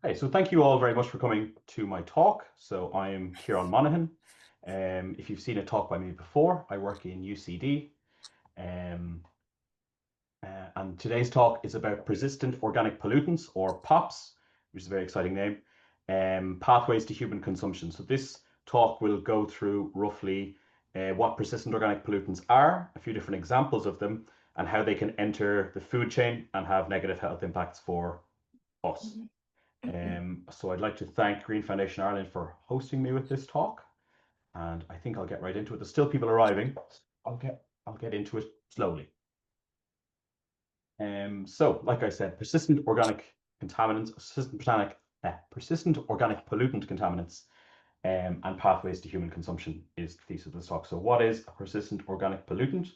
Hey, so thank you all very much for coming to my talk. So I am CIARAN Monaghan. If you've seen a talk by me before, I work in UCD. Um, and today's talk is about persistent organic pollutants, or POPs, which is a very exciting name, pathways to human consumption. So this talk will go through roughly what persistent organic pollutants are, a few different examples of them, and how they can enter the food chain and have negative health impacts for us. So I'd like to thank Green Foundation Ireland for hosting me with this talk, and I think I'll get right into it. There's still people arriving. I'll get into it slowly. So like I said, persistent organic contaminants, persistent organic pollutant contaminants, and pathways to human consumption is the thesis of this talk. So what is a persistent organic pollutant?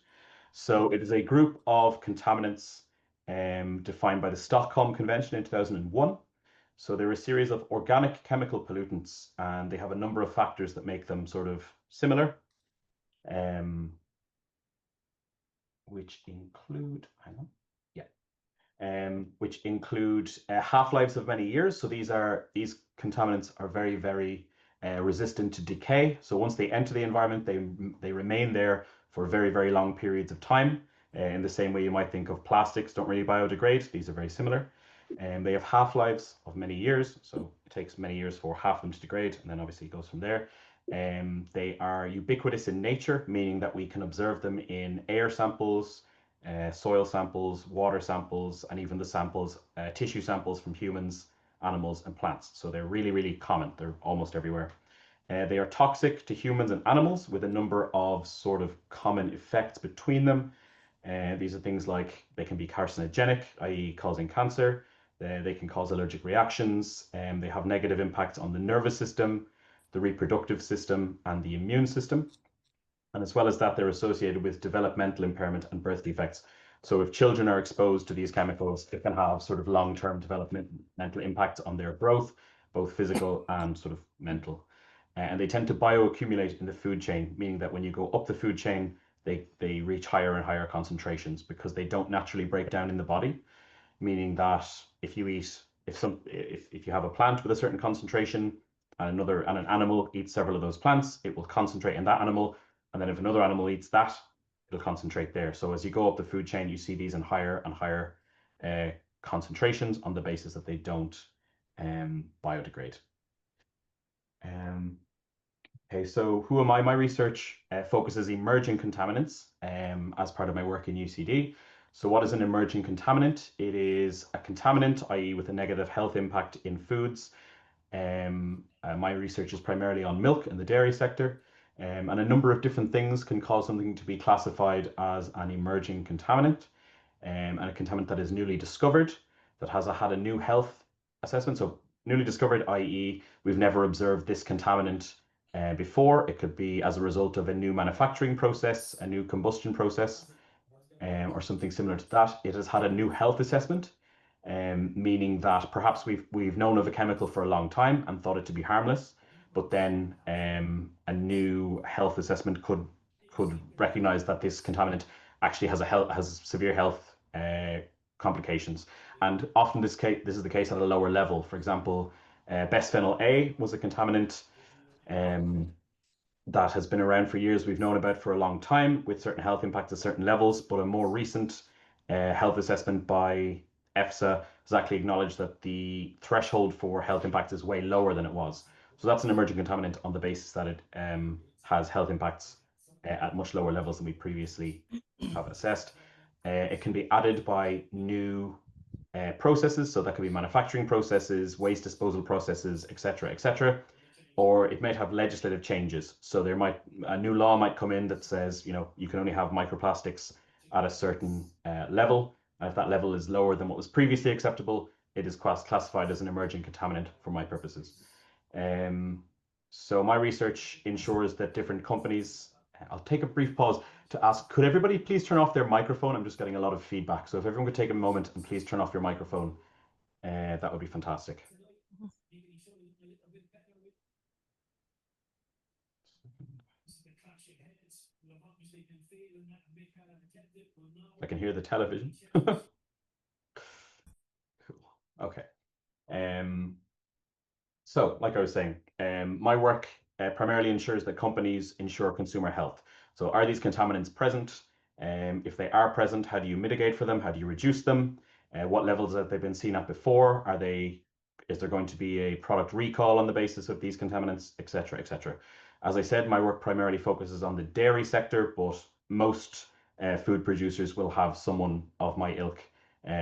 So it is a group of contaminants defined by the Stockholm Convention in 2001. So they're a series of organic chemical pollutants, and they have a number of factors that make them sort of similar, um, which include, hang on, yeah, which include half-lives of many years. So these contaminants are very, very resistant to decay. So once they enter the environment, they remain there for very, very long periods of time. In the same way you might think of plastics don't really biodegrade. These are very similar. And they have half-lives of many years. So it takes many years for half of them to degrade, and then obviously it goes from there. They are ubiquitous in nature, meaning that we can observe them in air samples, soil samples, water samples, and even the samples, tissue samples from humans, animals, and plants. So they're really, really common. They're almost everywhere. They are toxic to humans and animals with a number of sort of common effects between them. These are things like they can be carcinogenic, i.e., causing cancer. They can cause allergic reactions. They have negative impacts on the nervous system, the reproductive system, and the immune system. And as well as that, they're associated with developmental impairment and birth defects. So if children are exposed to these chemicals, it can have sort of long-term developmental impacts on their growth, both physical and sort of mental. And they tend to bioaccumulate in the food chain, meaning that when you go up the food chain, they reach higher and higher concentrations because they don't naturally break down in the body, meaning that if you eat, if you have a plant with a certain concentration and an animal eats several of those plants, it will concentrate in that animal, and then if another animal eats that, it'll concentrate there. So as you go up the food chain, you see these in higher and higher concentrations on the basis that they don't biodegrade. Um, okay, so who am I? My research focuses emerging contaminants as part of my work in UCD. So what is an emerging contaminant? It is a contaminant, i.e. with a negative health impact in foods. My research is primarily on milk in the dairy sector, and a number of different things can cause something to be classified as an emerging contaminant, and a contaminant that is newly discovered, that has had a new health assessment. So newly discovered, i.e. we've never observed this contaminant before. It could be as a result of a new manufacturing process, a new combustion process, or something similar to that. It has had a new health assessment, meaning that perhaps we've known of a chemical for a long time and thought it to be harmless, but then a new health assessment could recognize that this contaminant actually has severe health complications. And often this is the case at a lower level. For example, bisphenol A was a contaminant um, that has been around for years. We've known about for a long time with certain health impacts at certain levels, but a more recent health assessment by EFSA has actually acknowledged that the threshold for health impacts is way lower than it was. So that's an emerging contaminant on the basis that it has health impacts at much lower levels than we previously have assessed. It can be added by new processes, so that could be manufacturing processes, waste disposal processes, etc., etc. Or it might have legislative changes. So a new law might come in that says, you can only have microplastics at a certain level. And if that level is lower than what was previously acceptable, it is classified as an emerging contaminant for my purposes. Um, so my research ensures that different companies, I'll take a brief pause to ask, could everybody please turn off their microphone? I'm just getting a lot of feedback. So if everyone could take a moment and please turn off your microphone, that would be fantastic. I can hear the television. Cool. Okay. So, like I was saying, my work primarily ensures that companies ensure consumer health. So, are these contaminants present? If they are present, how do you mitigate for them? How do you reduce them? What levels have they been seen at before? Is there going to be a product recall on the basis of these contaminants, etc., etc.? As I said, my work primarily focuses on the dairy sector, but most food producers will have someone of my ilk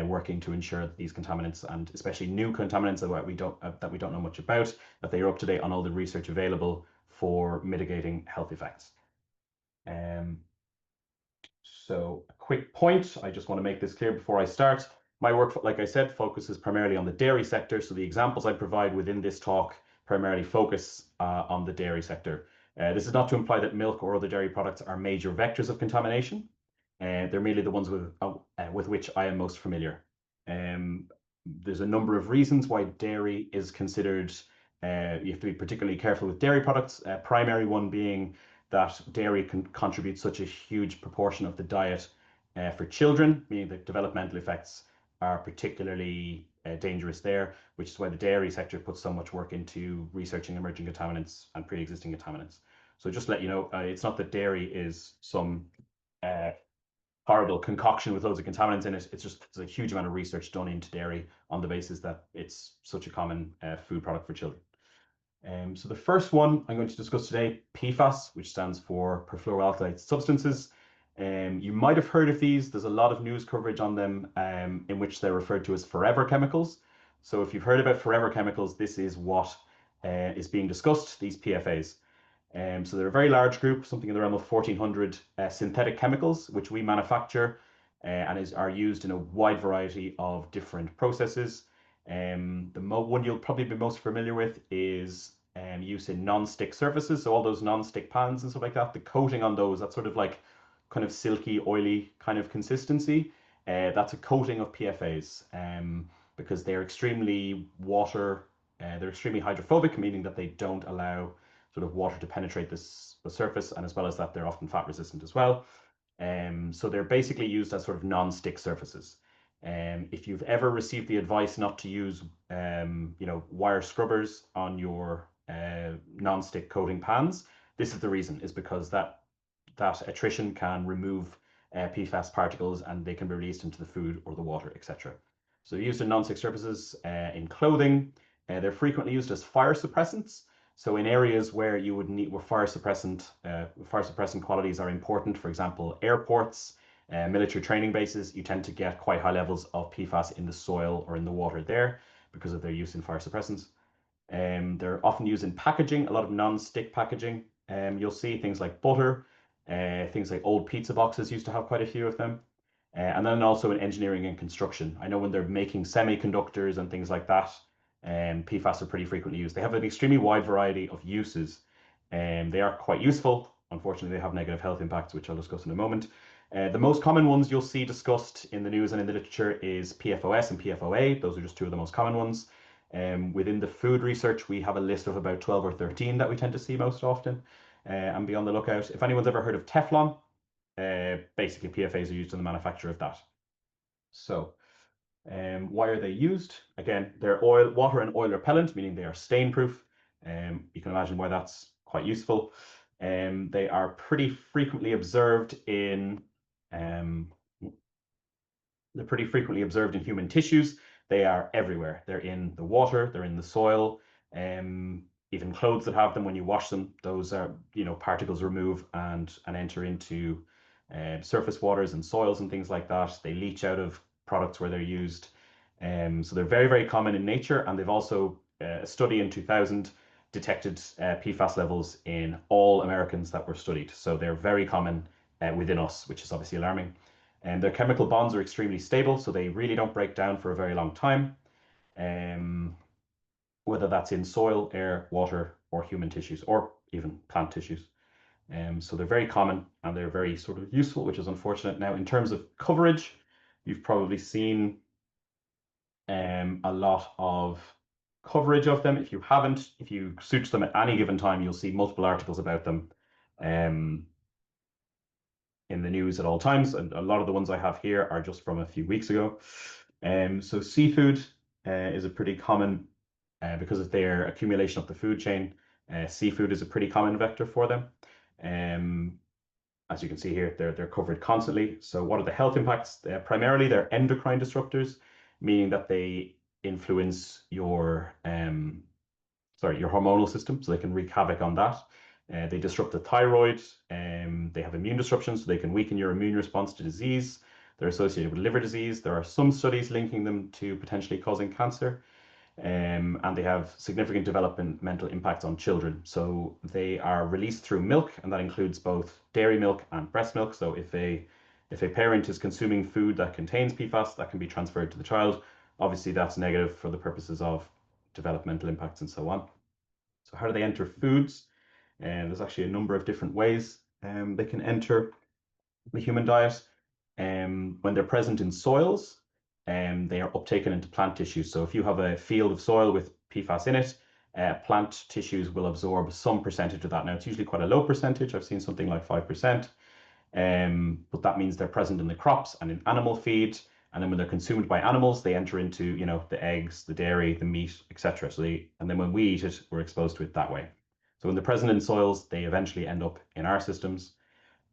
working to ensure that these contaminants, and especially new contaminants that we don't know much about, that they are up to date on all the research available for mitigating health effects. Um, so a quick point, I just want to make this clear before I start. My work, like I said, focuses primarily on the dairy sector. So the examples I provide within this talk primarily focus on the dairy sector. This is not to imply that milk or other dairy products are major vectors of contamination. They're merely the ones with which I am most familiar. Um, there's a number of reasons why dairy is considered, you have to be particularly careful with dairy products. Primary one being that dairy can contribute such a huge proportion of the diet for children, meaning that developmental effects are particularly dangerous there, which is why the dairy sector puts so much work into researching emerging contaminants and pre-existing contaminants. So just to let you know, it's not that dairy is some uh, horrible concoction with loads of contaminants in it. It's just there's a huge amount of research done into dairy on the basis that it's such a common food product for children. So the first one I'm going to discuss today, PFAS, which stands for perfluoroalkyl substances. You might have heard of these. There's a lot of news coverage on them in which they're referred to as forever chemicals. So if you've heard about forever chemicals, this is what is being discussed, these PFAs. So they're a very large group, something in the realm of 1,400 synthetic chemicals, which we manufacture and are used in a wide variety of different processes. The one you'll probably be most familiar with is use in non-stick surfaces. So all those non-stick pans and stuff like that, the coating on those, that's sort of like kind of silky, oily kind of consistency. That's a coating of PFAs because they're they're extremely hydrophobic, meaning that they don't allow sort of water to penetrate the surface, and as well as that, they're often fat resistant as well. So they're basically used as sort of non-stick surfaces. If you've ever received the advice not to use, wire scrubbers on your non-stick coating pans, this is the reason, is because that attrition can remove PFAS particles and they can be released into the food or the water, etc. So they're used in non-stick surfaces in clothing. They're frequently used as fire suppressants. So in areas where you would need where fire suppressant qualities are important, for example, airports, military training bases, you tend to get quite high levels of PFAS in the soil or in the water there because of their use in fire suppressants. They're often used in packaging, a lot of non-stick packaging. You'll see things like butter, things like old pizza boxes used to have quite a few of them. And then also in engineering and construction. I know when they're making semiconductors and things like that, PFAS are pretty frequently used. They have an extremely wide variety of uses. They are quite useful. Unfortunately, they have negative health impacts, which I'll discuss in a moment. The most common ones you'll see discussed in the news and in the literature is PFOS and PFOA. Those are just two of the most common ones. Within the food research, we have a list of about 12 or 13 that we tend to see most often, and be on the lookout. If anyone's ever heard of Teflon, basically PFAs are used in the manufacture of that. So, why are they used? Again, they're water and oil repellent, meaning they are stain proof. You can imagine why that's quite useful. They are pretty frequently observed in um, they're pretty frequently observed in human tissues. They are everywhere. They're in the water, they're in the soil, even clothes that have them, when you wash them, those are, particles remove and enter into surface waters and soils and things like that. They leach out of products where they're used. So they're very, very common in nature, and they've also, a study in 2000 detected PFAS levels in all Americans that were studied. So they're very common within us, which is obviously alarming. And their chemical bonds are extremely stable, so they really don't break down for a very long time, whether that's in soil, air, water, or human tissues, or even plant tissues. So they're very common and they're very sort of useful, which is unfortunate. Now, in terms of coverage, you've probably seen a lot of coverage of them. If you haven't, if you search them at any given time, you'll see multiple articles about them. In the news at all times, and a lot of the ones I have here are just from a few weeks ago. So seafood is a pretty common because of their accumulation up the food chain. Seafood is a pretty common vector for them. As you can see here, they're covered constantly. So what are the health impacts? Primarily, they're endocrine disruptors, meaning that they influence your your hormonal system, so they can wreak havoc on that. They disrupt the thyroid. They have immune disruptions, so they can weaken your immune response to disease. They're associated with liver disease. There are some studies linking them to potentially causing cancer. And they have significant developmental impacts on children. So they are released through milk, and that includes both dairy milk and breast milk. So if a parent is consuming food that contains PFAS, that can be transferred to the child. Obviously, that's negative for the purposes of developmental impacts and so on. So how do they enter foods? And there's actually a number of different ways they can enter the human diet. When they're present in soils, they are uptaken into plant tissues. So if you have a field of soil with PFAS in it, plant tissues will absorb some percentage of that. Now, it's usually quite a low percentage. I've seen something like 5%. But that means they're present in the crops and in animal feed. And then when they're consumed by animals, they enter into, you know, the eggs, the dairy, the meat, etc. And then when we eat it, we're exposed to it that way. So when they're present in soils, they eventually end up in our systems.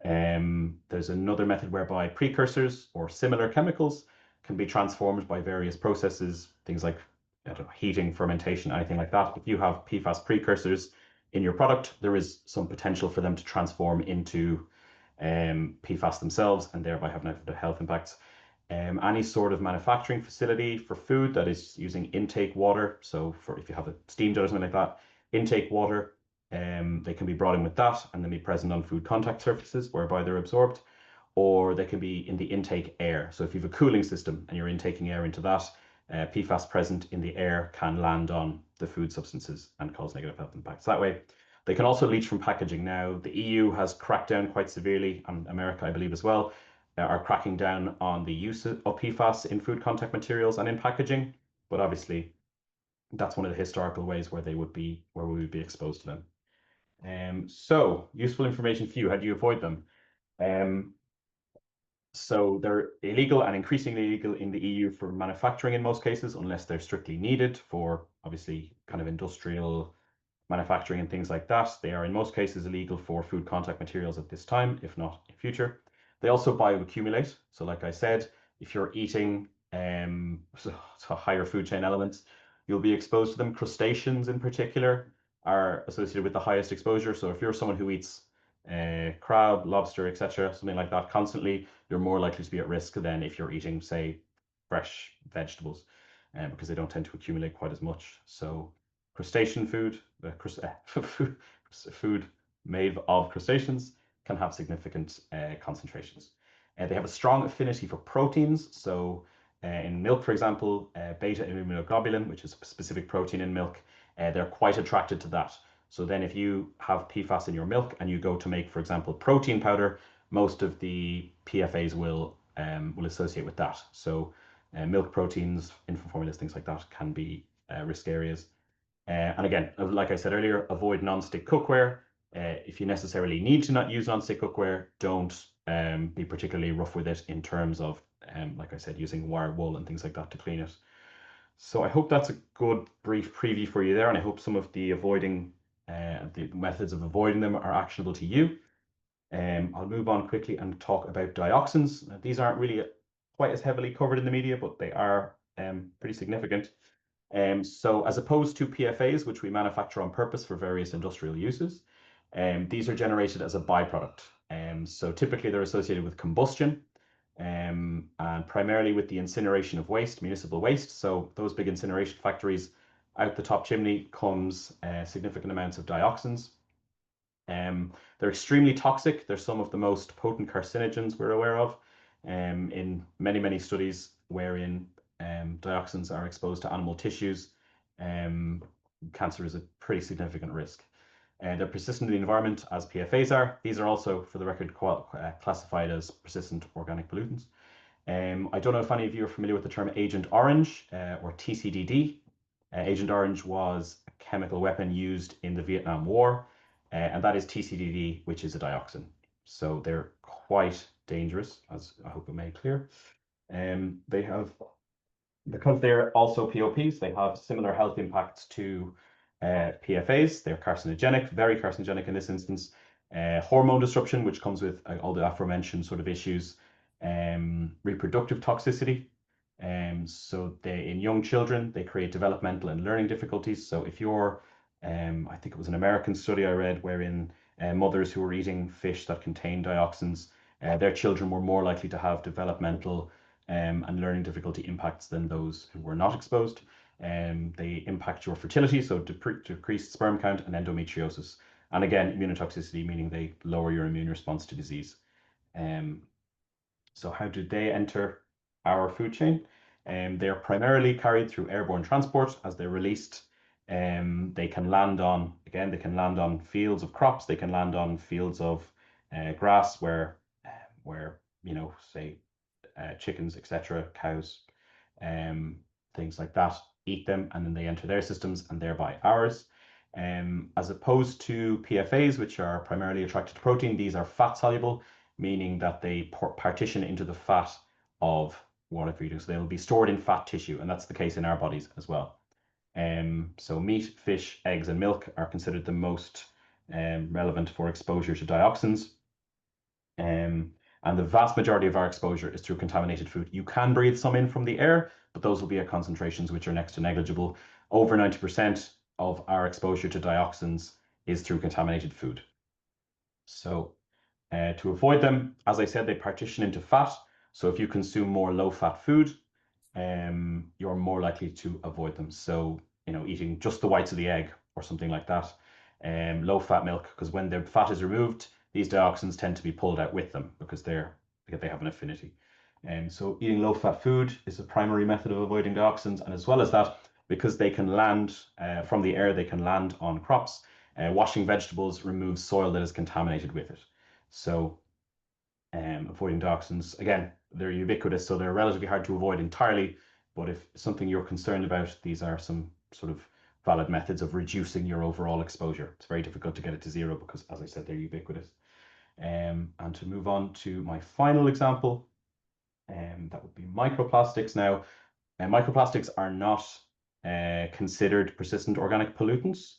There's another method whereby precursors or similar chemicals can be transformed by various processes, things like, I don't know, heating, fermentation, anything like that. If you have PFAS precursors in your product, there is some potential for them to transform into PFAS themselves and thereby have negative health impacts. Any sort of manufacturing facility for food that is using intake water, so for if you have a steam jet or something like that, intake water, they can be brought in with that and then be present on food contact surfaces whereby they're absorbed, or they can be in the intake air. So if you have a cooling system and you're intaking air into that, PFAS present in the air can land on the food substances and cause negative health impacts that way. They can also leach from packaging. Now, the EU has cracked down quite severely, and America, I believe, as well, are cracking down on the use of PFAS in food contact materials and in packaging. But obviously, that's one of the historical ways where we would be exposed to them. So useful information for you. How do you avoid them? Um, so they're illegal and increasingly illegal in the EU for manufacturing in most cases, unless they're strictly needed for obviously kind of industrial manufacturing and things like that. They are in most cases illegal for food contact materials at this time, if not in future. They also bioaccumulate. So like I said, if you're eating so higher food chain elements, you'll be exposed to them. Crustaceans in particular are associated with the highest exposure. So if you're someone who eats crab, lobster, etc., something like that constantly, you're more likely to be at risk than if you're eating, say, fresh vegetables, because they don't tend to accumulate quite as much. So crustacean food, food made of crustaceans can have significant concentrations. They have a strong affinity for proteins. So in milk, for example, beta immunoglobulin, which is a specific protein in milk, they're quite attracted to that. So then if you have PFAS in your milk and you go to make, for example, protein powder, most of the PFAs will associate with that. So milk proteins, infant formulas, things like that can be risk areas. And again, like I said earlier, avoid non-stick cookware. If you necessarily need to not use non-stick cookware, don't be particularly rough with it in terms of, like I said, using wire wool and things like that to clean it. So I hope that's a good brief preview for you there, and I hope some of the the methods of avoiding them are actionable to you. I'll move on quickly and talk about dioxins. Now, these aren't really quite as heavily covered in the media, but they are pretty significant. So as opposed to PFAs, which we manufacture on purpose for various industrial uses, these are generated as a byproduct. So typically they're associated with combustion, and primarily with the incineration of waste, municipal waste. So those big incineration factories, out the top chimney comes significant amounts of dioxins. They're extremely toxic. They're some of the most potent carcinogens we're aware of in many, many studies wherein dioxins are exposed to animal tissues. Cancer is a pretty significant risk. They're persistent in the environment as PFAs are. These are also, for the record, classified as persistent organic pollutants. I don't know if any of you are familiar with the term Agent Orange or TCDD. Agent Orange was a chemical weapon used in the Vietnam War, and that is TCDD, which is a dioxin. So they're quite dangerous, as I hope it made clear. They have Because they're also POPs, they have similar health impacts to PFAS. They're carcinogenic, very carcinogenic in this instance. Hormone disruption, which comes with all the aforementioned sort of issues. Reproductive toxicity. So in young children, they create developmental and learning difficulties. So if you're, I think it was an American study I read wherein mothers who were eating fish that contained dioxins, their children were more likely to have developmental and learning difficulty impacts than those who were not exposed. They impact your fertility, so decreased sperm count and endometriosis. And again, immunotoxicity, meaning they lower your immune response to disease. Um, so how do they enter our food chain? They are primarily carried through airborne transport. As they're released, they can land on, again, they can land on fields of crops, they can land on fields of grass where, say, chickens, etc., cows, um, things like that, eat them, and then they enter their systems and thereby ours. As opposed to PFAs, which are primarily attracted to protein, these are fat soluble, meaning that they partition into the fat of whatever you do. So they'll be stored in fat tissue, and that's the case in our bodies as well. So meat, fish, eggs, and milk are considered the most relevant for exposure to dioxins. And the vast majority of our exposure is through contaminated food. You can breathe some in from the air, but those will be at concentrations which are next to negligible. Over 90% of our exposure to dioxins is through contaminated food. So to avoid them, as I said, they partition into fat. So if you consume more low-fat food, you're more likely to avoid them. So, eating just the whites of the egg or something like that. Low-fat milk, because when the fat is removed, these dioxins tend to be pulled out with them because they have an affinity. So eating low-fat food is a primary method of avoiding dioxins, and as well as that, because they can land from the air, they can land on crops. Washing vegetables removes soil that is contaminated with it. So avoiding dioxins, again, they're ubiquitous, so they're relatively hard to avoid entirely. But if something you're concerned about, these are some sort of valid methods of reducing your overall exposure. It's very difficult to get it to zero because, as I said, they're ubiquitous. And to move on to my final example, that would be microplastics. Now, microplastics are not considered persistent organic pollutants.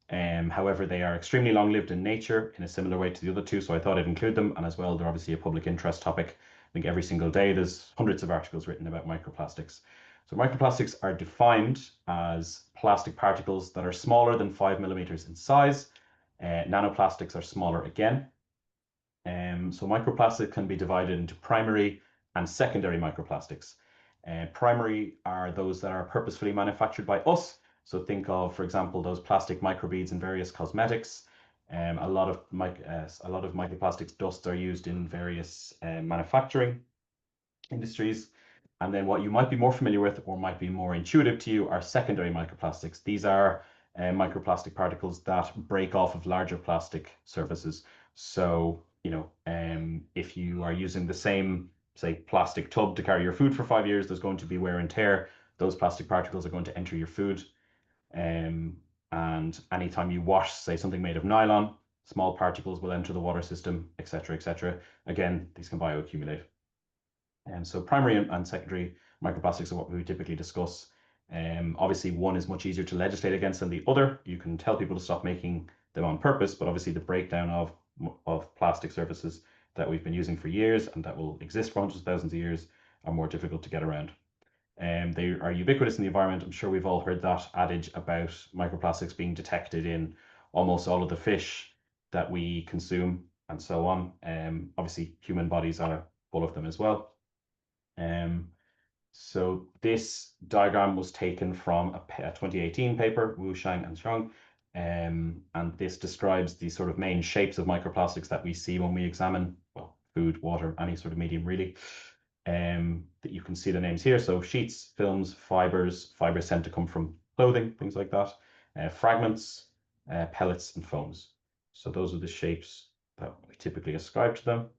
However, they are extremely long-lived in nature in a similar way to the other two, so I thought I'd include them. And as well, they're obviously a public interest topic. I think every single day there's hundreds of articles written about microplastics. So microplastics are defined as plastic particles that are smaller than 5 millimeters in size. Nanoplastics are smaller again. So microplastics can be divided into primary and secondary microplastics. Primary are those that are purposefully manufactured by us. So think of, for example, those plastic microbeads in various cosmetics. A lot of microplastics dusts are used in various manufacturing industries. And then what you might be more familiar with or might be more intuitive to you are secondary microplastics. These are microplastic particles that break off of larger plastic surfaces. So, if you are using the same, say, plastic tub to carry your food for 5 years, there's going to be wear and tear. Those plastic particles are going to enter your food. And anytime you wash, say, something made of nylon, small particles will enter the water system, etc., etc. Again, these can bioaccumulate. And so primary and secondary microplastics are what we typically discuss. Obviously, one is much easier to legislate against than the other. You can tell people to stop making them on purpose, but obviously the breakdown of plastic surfaces that we've been using for years and that will exist for hundreds of thousands of years are more difficult to get around. They are ubiquitous in the environment. I'm sure we've all heard that adage about microplastics being detected in almost all of the fish that we consume and so on. Obviously, human bodies are full of them as well. So this diagram was taken from a 2018 paper, Wu, Shang, and Zhang, and this describes the sort of main shapes of microplastics that we see when we examine, well, food, water, any sort of medium really. That you can see the names here. So sheets, films, fibers tend to come from clothing, things like that. Fragments, pellets, and foams. So those are the shapes that we typically ascribe to them.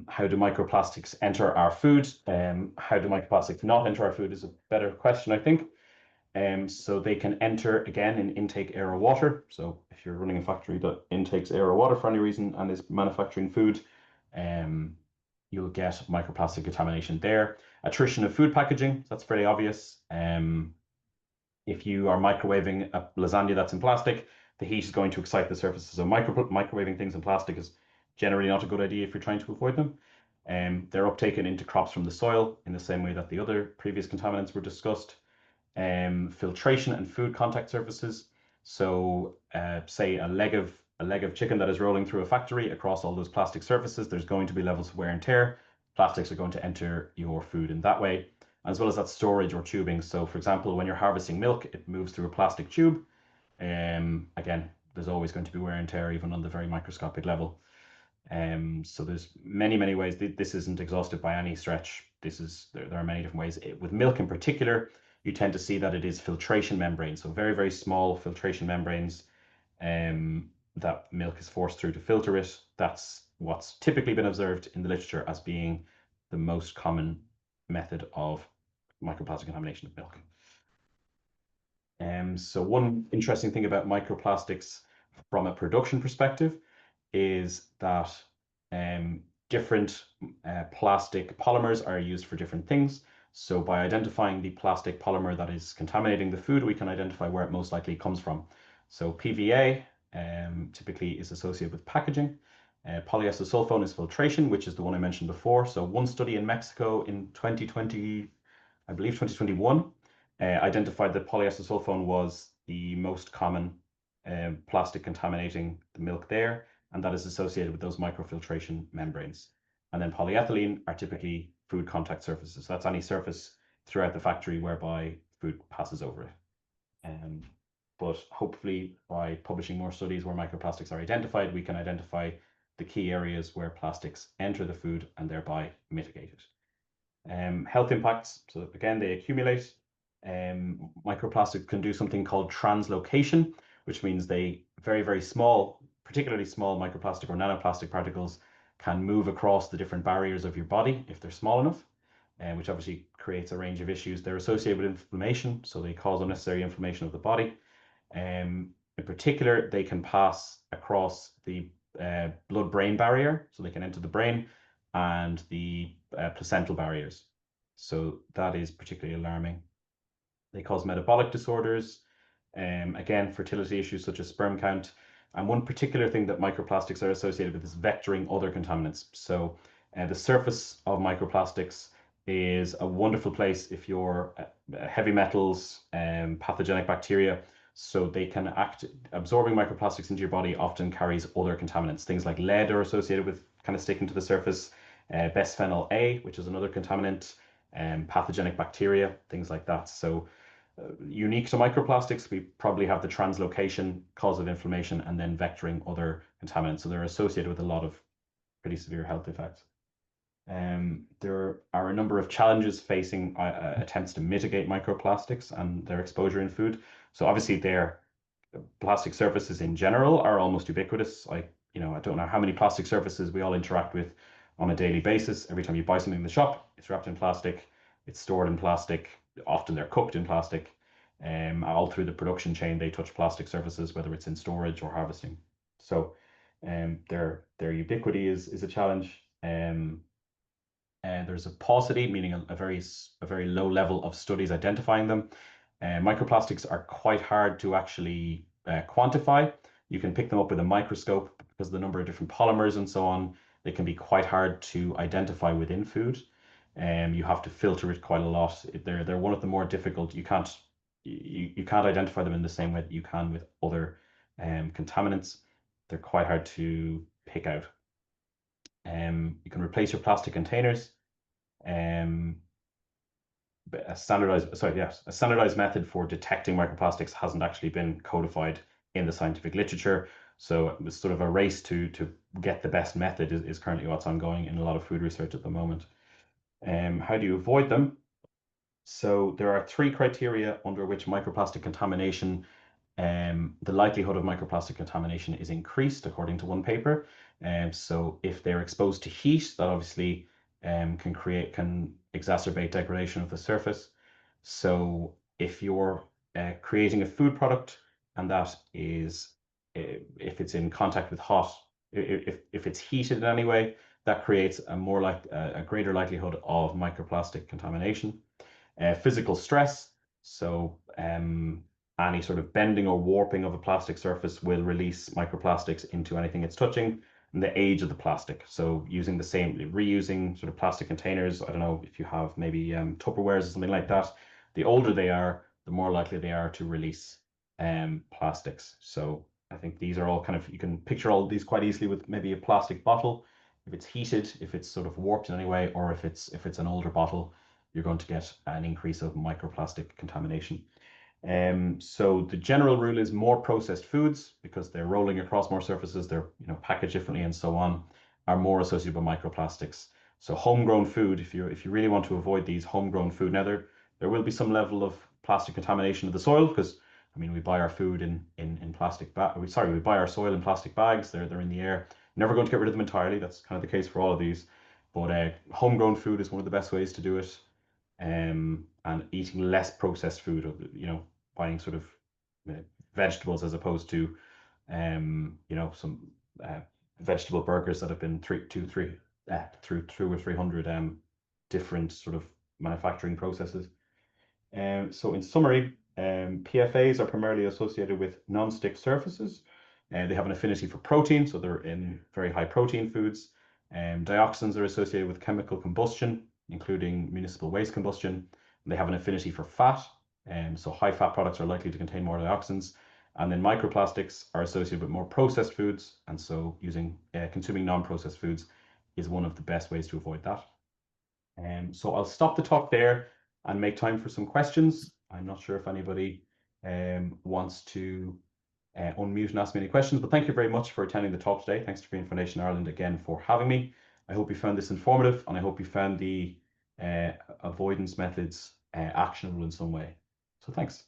How do microplastics enter our food? How do microplastics not enter our food is a better question, I think. So they can enter again in intake air or water. So if you're running a factory that intakes air or water for any reason and is manufacturing food, you'll get microplastic contamination there. Attrition of food packaging, that's fairly obvious. If you are microwaving a lasagna that's in plastic, the heat is going to excite the surfaces. So microwaving things in plastic is generally not a good idea if you're trying to avoid them. They're uptaken into crops from the soil in the same way that the other previous contaminants were discussed. Filtration and food contact surfaces. So, say a leg of chicken that is rolling through a factory across all those plastic surfaces, there's going to be levels of wear and tear. Plastics are going to enter your food in that way, as well as that storage or tubing. So, for example, when you're harvesting milk, it moves through a plastic tube. Again, there's always going to be wear and tear, even on the very microscopic level. So there's many ways. This isn't exhaustive by any stretch. There are many different ways. With milk in particular, you tend to see that it is filtration membranes, so very small filtration membranes that milk is forced through to filter it. That's what's typically been observed in the literature as being the most common method of microplastic contamination of milk. So one interesting thing about microplastics from a production perspective is that different plastic polymers are used for different things. So by identifying the plastic polymer that is contaminating the food, we can identify where it most likely comes from. So PVA typically is associated with packaging. Polyester sulfone is filtration, which is the one I mentioned before. So one study in Mexico in 2020, I believe 2021, identified that polyester sulfone was the most common plastic contaminating the milk there, and that is associated with those microfiltration membranes. And then polyethylene are typically food contact surfaces. So that's any surface throughout the factory whereby food passes over it. But hopefully by publishing more studies where microplastics are identified, we can identify the key areas where plastics enter the food and thereby mitigate it. Health impacts, so again, they accumulate. Microplastics can do something called translocation, which means they very small, particularly small microplastic or nanoplastic particles can move across the different barriers of your body if they're small enough, which obviously creates a range of issues. They're associated with inflammation, so they cause unnecessary inflammation of the body. In particular, they can pass across the blood-brain barrier, so they can enter the brain, and the placental barriers. So that is particularly alarming. They cause metabolic disorders, again, fertility issues such as sperm count. And one particular thing that microplastics are associated with is vectoring other contaminants. So the surface of microplastics is a wonderful place if you're heavy metals, pathogenic bacteria. So they can absorbing microplastics into your body often carries other contaminants. Things like lead are associated with kind of sticking to the surface, bisphenol A, which is another contaminant, pathogenic bacteria, things like that. So unique to microplastics, we probably have the translocation, cause of inflammation, and then vectoring other contaminants. So they're associated with a lot of pretty severe health effects. There are a number of challenges facing attempts to mitigate microplastics and their exposure in food. So obviously their plastic surfaces in general are almost ubiquitous. I don't know how many plastic surfaces we all interact with on a daily basis. Every time you buy something in the shop, it's wrapped in plastic, it's stored in plastic, often they're cooked in plastic. All through the production chain, they touch plastic surfaces, whether it's in storage or harvesting. So their ubiquity is a challenge. There's a paucity, meaning a very low level of studies identifying them. Microplastics are quite hard to actually quantify. You can pick them up with a microscope because of the number of different polymers and so on. They can be quite hard to identify within food. You have to filter it quite a lot. They're one of the more difficult. You can't identify them in the same way that you can with other contaminants. They're quite hard to pick out. You can replace your plastic containers. A standardized method for detecting microplastics hasn't actually been codified in the scientific literature. So it's sort of a race to get the best method is currently what's ongoing in a lot of food research at the moment. How do you avoid them? So there are 3 criteria under which microplastic contamination, the likelihood of microplastic contamination is increased according to one paper. So if they're exposed to heat, that obviously can exacerbate degradation of the surface. So if you're creating a food product and that is, if it's in contact with hot, if it's heated in any way, that creates a greater likelihood of microplastic contamination. Physical stress, so any sort of bending or warping of a plastic surface will release microplastics into anything it's touching. And the age of the plastic, so reusing sort of plastic containers. I don't know if you have maybe Tupperwares or something like that. The older they are, the more likely they are to release plastics. So I think these are all kind of, you can picture all these quite easily with maybe a plastic bottle. If it's heated, if it's sort of warped in any way, or if it's an older bottle, you're going to get an increase of microplastic contamination. So the general rule is more processed foods, because they're rolling across more surfaces, they're packaged differently and so on, are more associated with microplastics. So homegrown food, if you really want to avoid these, homegrown food. Now there will be some level of plastic contamination of the soil, because I mean we buy our food in plastic we buy our soil in plastic bags. They're in the air. Never going to get rid of them entirely. That's kind of the case for all of these. But homegrown food is one of the best ways to do it. And eating less processed food, buying sort of uh, vegetables as opposed to, some vegetable burgers that have been through 2 or 300 different sort of manufacturing processes. So in summary, PFAs are primarily associated with non-stick surfaces. They have an affinity for protein, so they're in very high protein foods. Dioxins are associated with chemical combustion, including municipal waste combustion. They have an affinity for fat, so high fat products are likely to contain more dioxins. And then microplastics are associated with more processed foods, and so consuming non-processed foods is one of the best ways to avoid that. So I'll stop the talk there and make time for some questions. I'm not sure if anybody wants to unmute and ask me any questions, but thank you very much for attending the talk today. Thanks to Green Foundation Ireland again for having me. I hope you found this informative, and I hope you found the avoidance methods actionable in some way. So thanks.